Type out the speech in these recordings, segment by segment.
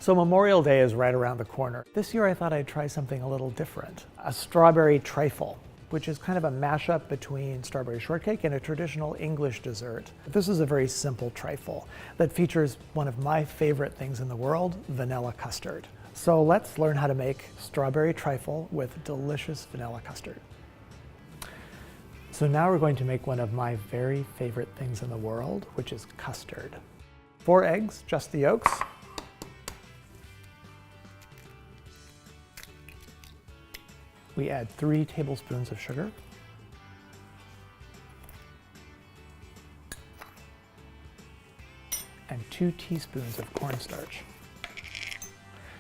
So Memorial Day is right around the corner. This year I thought I'd try something a little different, a strawberry trifle, which is kind of a mashup between strawberry shortcake and a traditional English dessert. This is a very simple trifle that features one of my favorite things in the world, vanilla custard. So let's learn how to make strawberry trifle with delicious vanilla custard. So now we're going to make one of my very favorite things in the world, which is custard. 4 eggs, just the yolks. We add 3 tablespoons of sugar. And 2 teaspoons of cornstarch.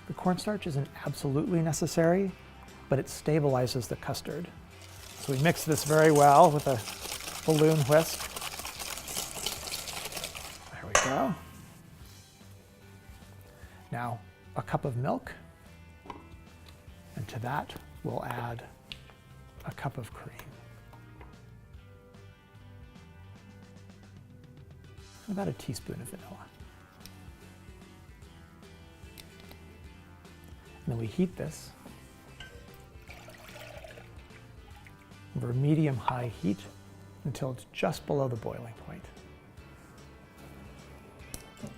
The cornstarch isn't absolutely necessary, but it stabilizes the custard. So we mix this very well with a balloon whisk. There we go. Now, a cup of milk, and to that we'll add a cup of cream. And about a teaspoon of vanilla. And then we heat this over medium-high heat until it's just below the boiling point.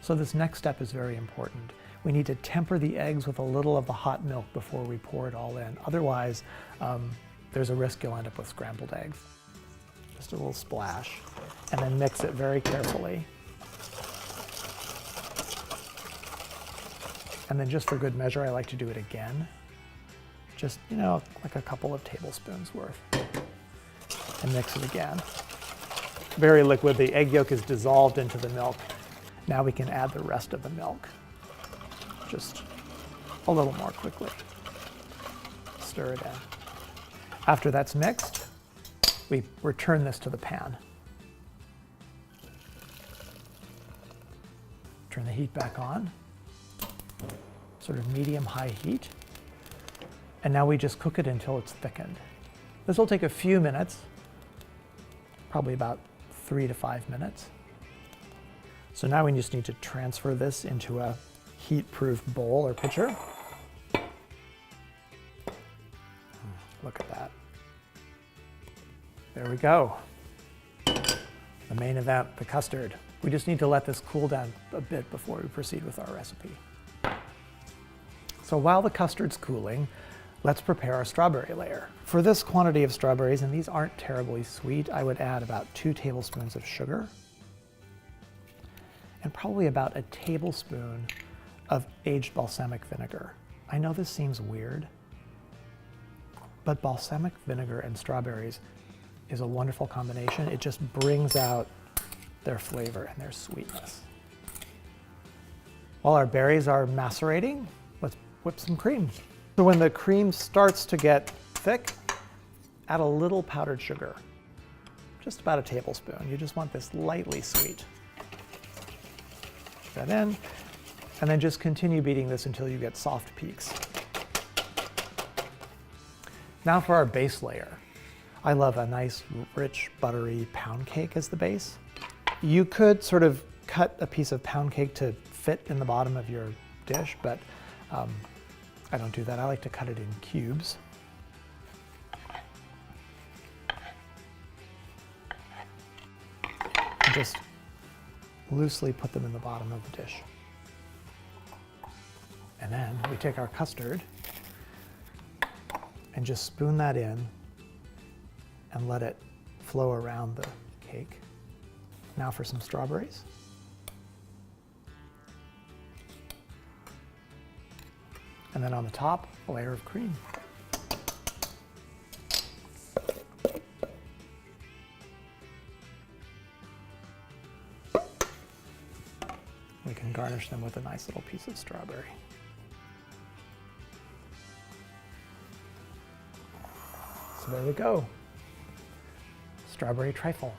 So this next step is very important. We need to temper the eggs with a little of the hot milk before we pour it all in. Otherwise, there's a risk you'll end up with scrambled eggs. Just a little splash, and then mix it very carefully. And then just for good measure, I like to do it again. Just, like a couple of tablespoons worth. And mix it again. Very liquid, the egg yolk is dissolved into the milk. Now we can add the rest of the milk. Just a little more quickly. Stir it in. After that's mixed, we return this to the pan. Turn the heat back on. Sort of medium-high heat. And now we just cook it until it's thickened. This will take a few minutes, probably about 3 to 5 minutes. So now we just need to transfer this into a heat-proof bowl or pitcher. Look at that. There we go. The main event, the custard. We just need to let this cool down a bit before we proceed with our recipe. So while the custard's cooling, let's prepare our strawberry layer. For this quantity of strawberries, and these aren't terribly sweet, I would add about 2 tablespoons of sugar and probably about a tablespoon of aged balsamic vinegar. I know this seems weird, but balsamic vinegar and strawberries is a wonderful combination. It just brings out their flavor and their sweetness. While our berries are macerating, let's whip some cream. So when the cream starts to get thick, add a little powdered sugar, just about a tablespoon. You just want this lightly sweet. Put that in, and then just continue beating this until you get soft peaks. Now for our base layer. I love a nice, rich, buttery pound cake as the base. You could sort of cut a piece of pound cake to fit in the bottom of your dish, but I don't do that. I like to cut it in cubes. And just loosely put them in the bottom of the dish. And then we take our custard and just spoon that in and let it flow around the cake. Now for some strawberries. And then on the top, a layer of cream. We can garnish them with a nice little piece of strawberry. So there we go. Strawberry trifle.